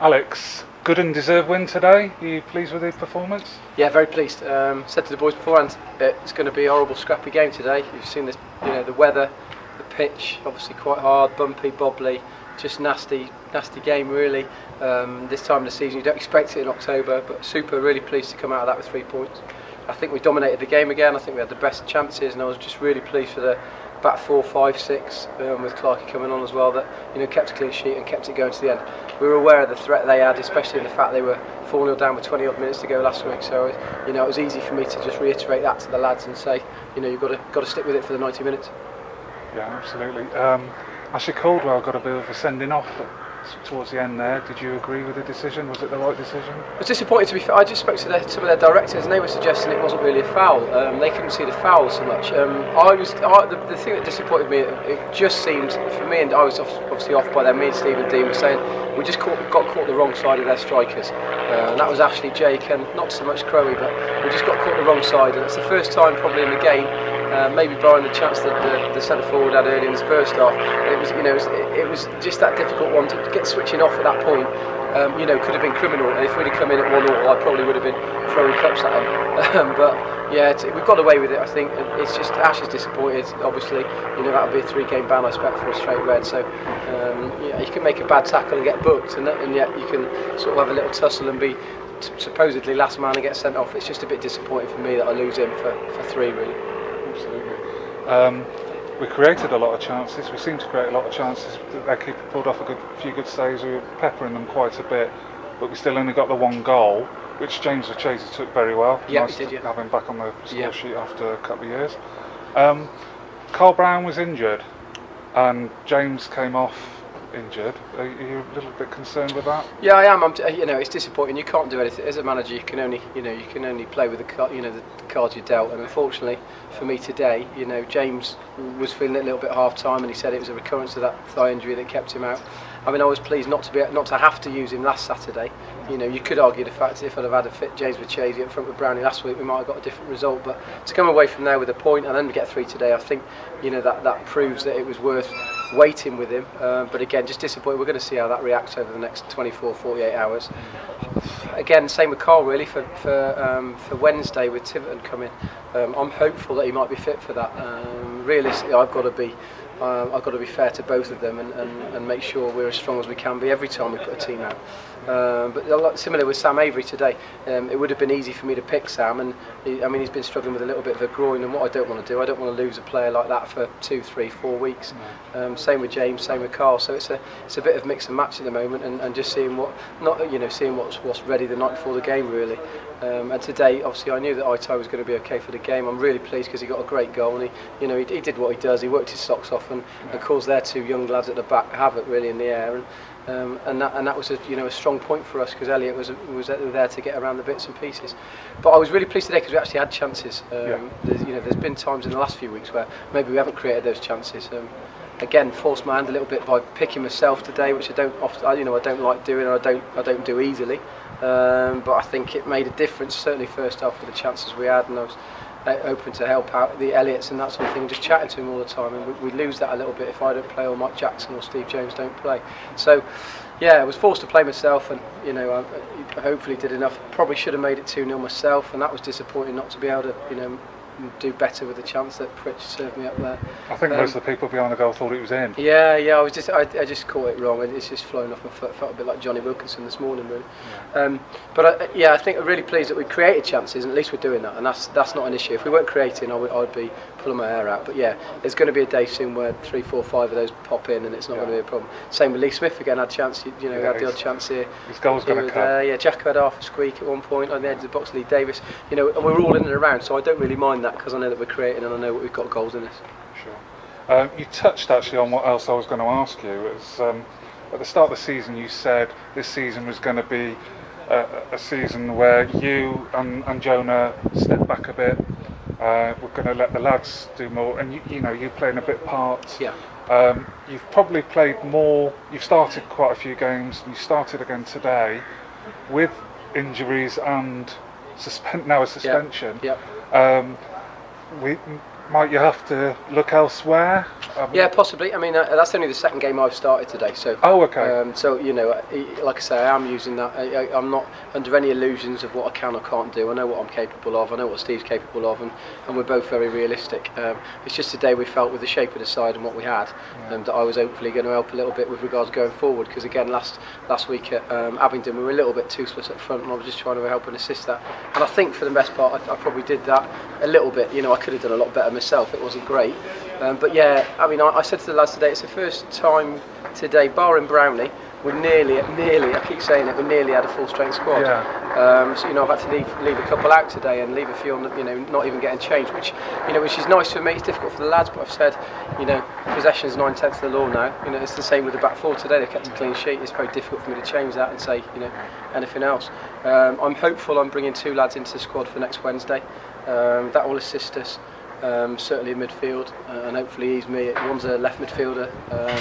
Alex, good and deserved win today. Are you pleased with the performance? Yeah, very pleased. Said to the boys beforehand, it's going to be a horrible, scrappy game today. You've seen this, the weather, the pitch, obviously quite hard, bumpy, bobbly, just nasty game really. This time of the season, you don't expect it in October, but really pleased to come out of that with 3 points. I think we dominated the game again. I think we had the best chances, and I was just really pleased for the back 4, 5, 6 with Clarkey coming on as well, that kept a clean sheet and kept it going to the end. We were aware of the threat they had, especially in the fact they were 4-0 down with 20 odd minutes to go last week, so it was easy for me to just reiterate that to the lads and say, you've got to stick with it for the 90 minutes. Yeah, absolutely. Ashley Caldwell got a bit of a sending off towards the end there. Did you agree with the decision? Was it the right decision? I was disappointed, to be fair. I just spoke to some of their directors and they were suggesting it wasn't really a foul. They couldn't see the foul so much. The thing that disappointed me, it just seemed for me, and I was obviously off by then, me and Steve and Dean were saying we just got caught the wrong side of their strikers, and that was Ashley, Jake and not so much Crowe, but we just got caught the wrong side, and it's the first time probably in the game, maybe barring the chance that the centre forward had early in his first half, it was just that difficult one to get switching off at that point. Could have been criminal. If we'd have come in at 1-1, I probably would have been throwing cups at him. But yeah, we've got away with it. I think it's just Ash is disappointed. Obviously, that'll be a 3-game ban, I expect, for a straight red. So you can make a bad tackle and get booked, and yet you can sort of have a little tussle and be supposedly last man and get sent off. It's just a bit disappointing for me that I lose him for 3, really. Absolutely. We created a lot of chances. We seemed to create a lot of chances. Their keeper pulled off a few good saves. We were peppering them quite a bit, but we still only got the 1 goal, which James Vachese took very well. Yeah, nice he did, to have him back on the score sheet after a couple of years. Carl Brown was injured, and James came off injured. Are you a little bit concerned with that? Yeah, I am. It's disappointing. You can't do anything as a manager. You can only play with the cards you're dealt. And unfortunately, for me today, James was feeling it a little bit half time, and he said it was a recurrence of that thigh injury that kept him out. I was pleased not to have to use him last Saturday. You could argue the fact that if I'd have had a fit James Vachese up front with Brownie last week, we might have got a different result. But to come away from there with a point and then get 3 today, I think that proves that it was worth waiting with him. But again, just disappointed. We're going to see how that reacts over the next 24, 48 hours. Again, same with Carl really for Wednesday with Tiverton coming. I'm hopeful that he might be fit for that. Realistically, I've got to be fair to both of them and make sure we're as strong as we can be every time we put a team out. But similar with Sam Avery today, it would have been easy for me to pick Sam, and he's been struggling with a little bit of a groin, and what I don't want to do, I don't want to lose a player like that for 2, 3, 4 weeks. Same with James, same with Carl. So it's a bit of mix and match at the moment, and just seeing what's ready the night before the game really. And today, obviously, I knew that Itai was going to be okay for the game. I'm really pleased because he got a great goal, and he did what he does. He worked his socks off, and caused their 2 young lads at the back havoc really in the air. And that was a strong point for us because Elliot was there to get around the bits and pieces. But I was really pleased today because we actually had chances. There's been times in the last few weeks where maybe we haven't created those chances. Again, forced my hand a little bit by picking myself today, which I don't often, I don't like doing, and I don't do easily. But I think it made a difference, certainly first half with the chances we had, and I was open to help out the Elliots and that sort of thing, just chatting to him all the time, and we lose that a little bit if I don't play or Mike Jackson or Steve Jones don't play. So yeah, I was forced to play myself, and I hopefully did enough. Probably should have made it 2-0 myself, and that was disappointing not to be able to do better with the chance that Pritch served me up there. I think most of the people behind the goal thought it was in. Yeah, I just caught it wrong, and it's just flown off my foot. Felt a bit like Johnny Wilkinson this morning, really. I think I'm really pleased that we created chances, and at least we're doing that, and that's not an issue. If we weren't creating, I'd be pulling my hair out. But yeah, there's going to be a day soon where 3, 4, 5 of those pop in, and it's not going to be a problem. Same with Lee Smith again. Had chance, had the odd chance here. His goal's going to come. Yeah, Jacko had half a squeak at one point on the edge of the box. Lee Davis, and we're all in and around, so I don't really mind that because I know that we're creating and I know we've got goals in us. Sure. You touched actually on what else I was going to ask you. It's, at the start of the season you said this season was going to be a season where you and Jonah step back a bit. We're going to let the lads do more, and you playing a bit part. Yeah. You've probably played more. You've started quite a few games, and you started again today with injuries and now a suspension. Yeah. might you have to look elsewhere? Yeah, possibly. I mean, that's only the second game I've started today. So. Oh, okay. So you know, like I say, I am using that. I'm not under any illusions of what I can or can't do. I know what I'm capable of. I know what Steve's capable of, and we're both very realistic. It's just today we felt with the shape of the side and what we had, that I was hopefully going to help a little bit with regards going forward. Because again, last week at Abingdon, we were a little bit toothless up front, and I was just trying to help and assist that. And I think for the best part, I probably did that a little bit. You know, I could have done a lot better myself. It wasn't great. But yeah, I mean, I said to the lads today, it's the first time today, barring Brownie, we're nearly, I keep saying it, we nearly had a full strength squad. Yeah. So, you know, I've had to leave a couple out today and leave a few on, you know, not even getting changed, which is nice for me. It's difficult for the lads, but I've said, you know, possession's 9/10 of the law now. You know, it's the same with the back four today. They kept a clean sheet. It's very difficult for me to change that and say, you know, anything else. I'm hopeful I'm bringing 2 lads into the squad for next Wednesday. That will assist us. Certainly in midfield, and hopefully ease me. One's a left midfielder,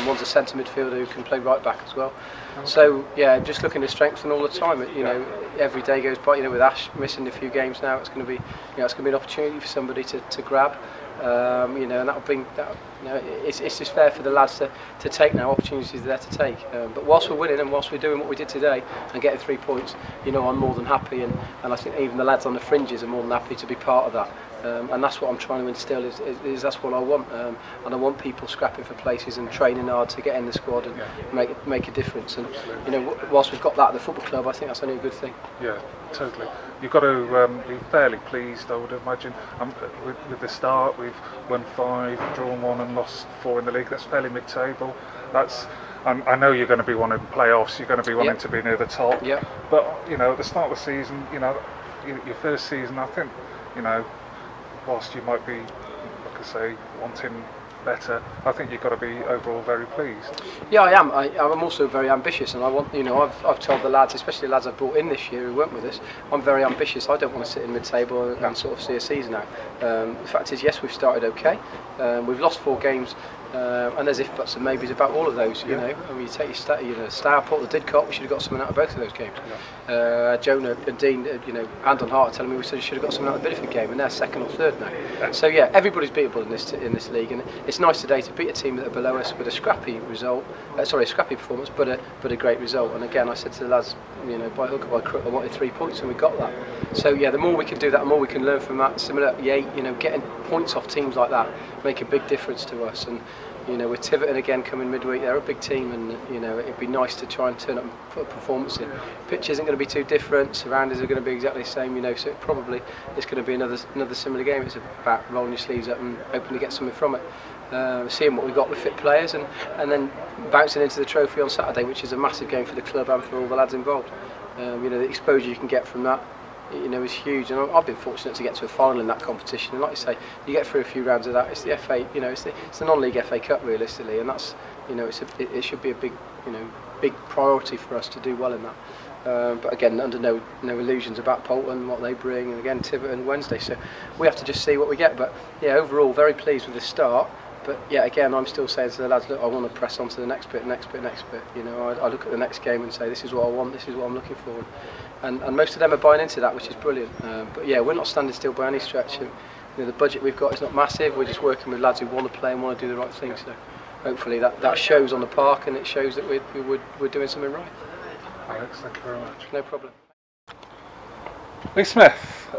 one's a centre midfielder who can play right back as well. Okay. So yeah, just looking to strengthen all the time. You know, every day goes by. You know, with Ash missing a few games now, it's going to be, you know, it's going to be an opportunity for somebody to grab. You know, and that'll bring that. You know, it's just fair for the lads to take now. Opportunities are there to take. But whilst we're winning and whilst we're doing what we did today and getting 3 points, you know, I'm more than happy, and I think even the lads on the fringes are more than happy to be part of that. And that's what I'm trying to instill is that's what I want, and I want people scrapping for places and training hard to get in the squad and make a difference. And you know, whilst we've got that at the football club, I think that's only a good thing. Yeah, totally. You've got to be fairly pleased, I would imagine. With the start, we've won 5, drawn 1, and lost 4 in the league. That's fairly mid-table. That's. I know you're going to be wanting playoffs. You're going to be wanting to be near the top. Yeah. But you know, at the start of the season, you know, your first season, I think, you know, whilst you might be, like I say, wanting better, I think you've got to be overall very pleased. Yeah, I am. I'm also very ambitious, and I want, you know, I've told the lads, especially the lads I've brought in this year who weren't with us, I'm very ambitious. I don't want to sit in mid-table and sort of see a season out. The fact is, yes, we've started okay. We've lost 4 games. And there's if buts and maybes about all of those, you know. I mean, you take your Stourport, the Didcot, we should have got something out of both of those games. Jonah and Dean, you know, hand on heart, are telling me we should have got something out of the Bideford game, and they're 2nd or 3rd now. So yeah, everybody's beatable in this league, and it's nice today to beat a team that are below us with a scrappy result. A scrappy performance, but a great result. And again, I said to the lads, you know, by hook or by crook, I wanted 3 points, and we got that. So yeah, the more we can do that, the more we can learn from that. Similar, you know, getting points off teams like that make a big difference to us. And you know, with Tiverton again coming midweek, they're a big team, and you know, it'd be nice to try and turn up and put a performance in. Pitch isn't going to be too different, surroundings are going to be exactly the same, you know, so probably it's going to be another similar game. It's about rolling your sleeves up and hoping to get something from it. Seeing what we've got with fit players, and then bouncing into the trophy on Saturday, which is a massive game for the club and for all the lads involved. You know, the exposure you can get from that, you know, is huge, and I've been fortunate to get to a final in that competition. And like you say, you get through a few rounds of that. It's the FA, you know, it's the non-league FA Cup realistically, and that's, you know, it should be a big, you know, big priority for us to do well in that. But again, under no illusions about Bolton, what they bring, and again Tiverton Wednesday. So we have to just see what we get. But yeah, overall, very pleased with the start. But yeah, again, I'm still saying to the lads, look, I want to press on to the next bit. You know, I look at the next game and say, this is what I want, this is what I'm looking for. And most of them are buying into that, which is brilliant. But yeah, we're not standing still by any stretch. And, you know, the budget we've got is not massive. We're just working with lads who want to play and want to do the right thing. So hopefully that shows on the park, and it shows that we're doing something right. Alex, thank you very much. No problem. Lee Smith,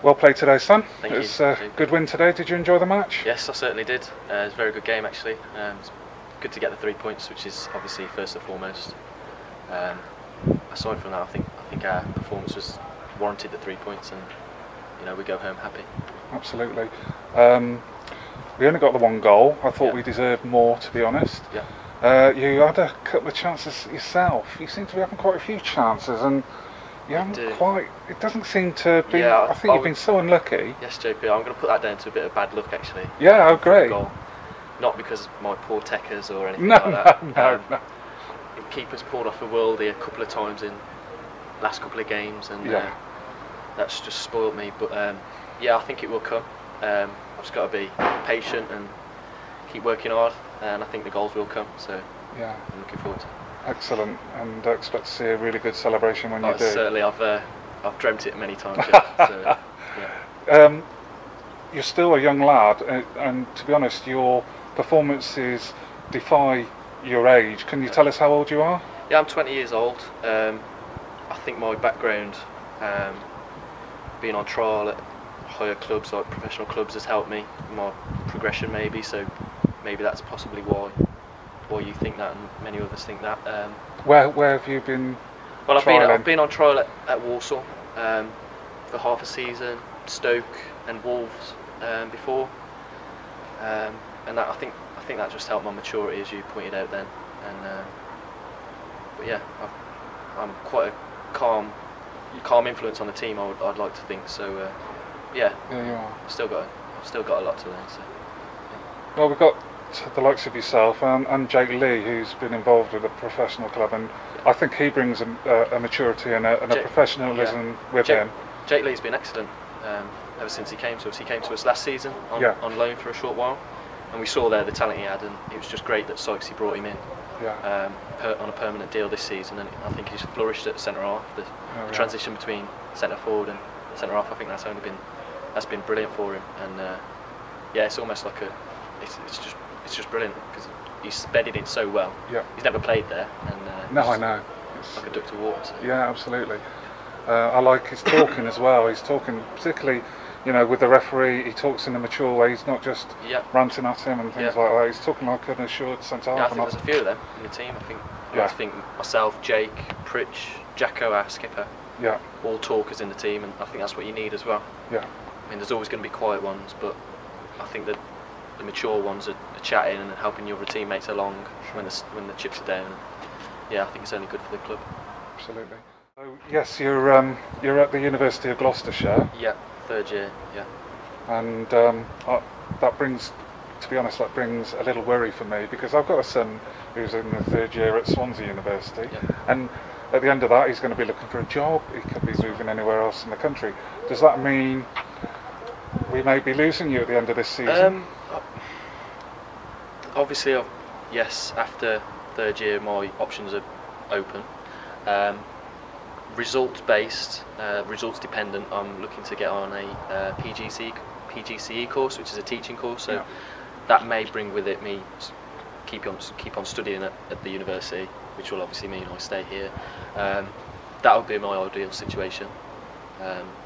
well played today, son. Thank it was a good win today. Did you enjoy the match? Yes, I certainly did. It was a very good game actually. It's good to get the 3 points, which is obviously first and foremost. Aside from that, I think our performance was warranted the 3 points, and you know, we go home happy. Absolutely. We only got the 1 goal. I thought we deserved more, to be honest. Yeah. You had a couple of chances yourself. You seem to be having quite a few chances, and you haven't quite. It doesn't seem to be. Yeah, I think you've been so unlucky. Yes, JP. I'm going to put that down to a bit of bad luck actually. Yeah, I agree. Goal. Not because of my poor techers or anything no, like that. No. Keeper's pulled off a worldie a couple of times in last couple of games, and that's just spoiled me. But yeah, I think it will come. I've just got to be patient and keep working hard, and I think the goals will come. So yeah, I'm looking forward to it. Excellent, and I expect to see a really good celebration when you do. Certainly, I've dreamt it many times. Yeah. So, yeah. you're still a young lad, and to be honest, your performances defy your age. Can you tell us how old you are? Yeah, I'm 20 years old. I think my background, being on trial at higher clubs, like professional clubs, has helped me my progression maybe. So maybe that's possibly why you think that, and many others think that. Where have you been? Well, trialing? I've been on trial at Walsall for half a season, Stoke and Wolves before, and that I think that just helped my maturity, as you pointed out then. And but yeah, I'm quite a calm influence on the team. I'd like to think so. Yeah, you are. I've still got a lot to learn. So. Yeah. Well, we've got the likes of yourself and Jake Lee, who's been involved with a professional club, and I think he brings a maturity and a professionalism with him. Jake Lee's been excellent ever since he came to us. He came to us last season on loan for a short while, and we saw there the talent he had, and it was just great that Sykesy brought him in on a permanent deal this season, and I think he's flourished at centre half. The transition between centre forward and centre half, I think that's been brilliant for him, and yeah, it's almost like it's just brilliant because he's bedded in so well. Yeah. He's never played there, and no, I know. It's like a duck to water. So. Yeah, absolutely. I like his talking as well. He's talking particularly, with the referee. He talks in a mature way. He's not just ranting at him and things like that. He's talking like an assured centre half. Yeah, I think there's a few of them in the team. I think myself, Jake, Pritch, Jacko, our skipper. Yeah. All talkers in the team, and I think that's what you need as well. Yeah. I mean, there's always going to be quiet ones, but I think that the mature ones are chatting and helping your other teammates along when the chips are down. And yeah, I think it's only good for the club. Absolutely. So yes, you're at the University of Gloucestershire. Yeah, third year. Yeah. And that brings a little worry for me, because I've got a son who's in the third year at Swansea University, and at the end of that he's going to be looking for a job. He could be moving anywhere else in the country. Does that mean we may be losing you at the end of this season? Obviously, yes, after third year my options are open. Results-based, results-dependent, I'm looking to get on a PGCE course, which is a teaching course, so that may bring with it me keep on studying at the university, which will obviously mean I stay here. That would be my ideal situation.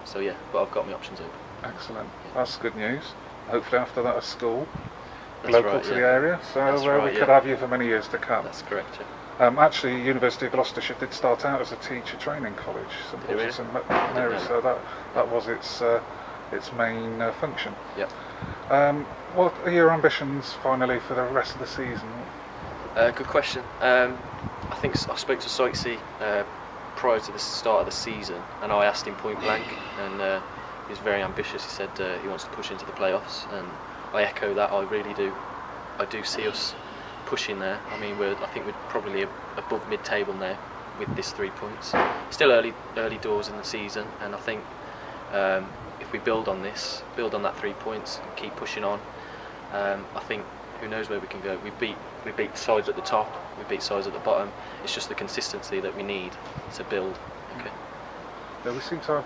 So yeah, but I've got my options open. Excellent. That's good news. Hopefully after that a school That's local right, to the area, so we could have you for many years to come. That's correct, yeah. Actually, University of Gloucestershire did start out as a teacher training college, St Paul's and Mary, so that was its main function. Yep. What are your ambitions finally for the rest of the season? Good question. I think I spoke to Sykesy prior to the start of the season, and I asked him point blank, and he was very ambitious. He said he wants to push into the playoffs, and I echo that. I really do. I do see us pushing there. I mean, I think we're probably above mid-table now with this 3 points. Still early doors in the season, and I think if we build on that 3 points, and keep pushing on, I think who knows where we can go. We beat sides at the top, we beat sides at the bottom. It's just the consistency that we need to build. Okay. Yeah, we seem to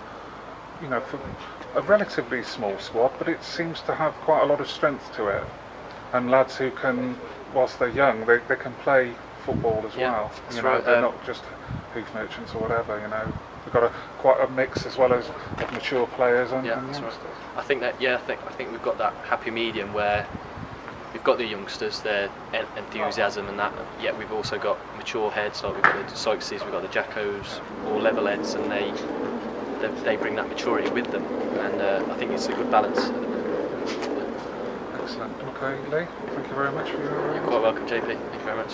have, for a relatively small squad, but it seems to have quite a lot of strength to it, and lads who can, whilst they're young, they can play football as well. That's right. They're not just hoof merchants or whatever. We've got quite a mix as well as mature players and youngsters. Right. I think we've got that happy medium where we've got the youngsters, their enthusiasm and that, yet we've also got mature heads, like we've got the Sykeses, we've got the Jackos, all level heads, and they bring that maturity with them, and I think it's a good balance. Excellent. Okay, Lee, thank you very much for your... You're quite welcome, JP. Thank you very much.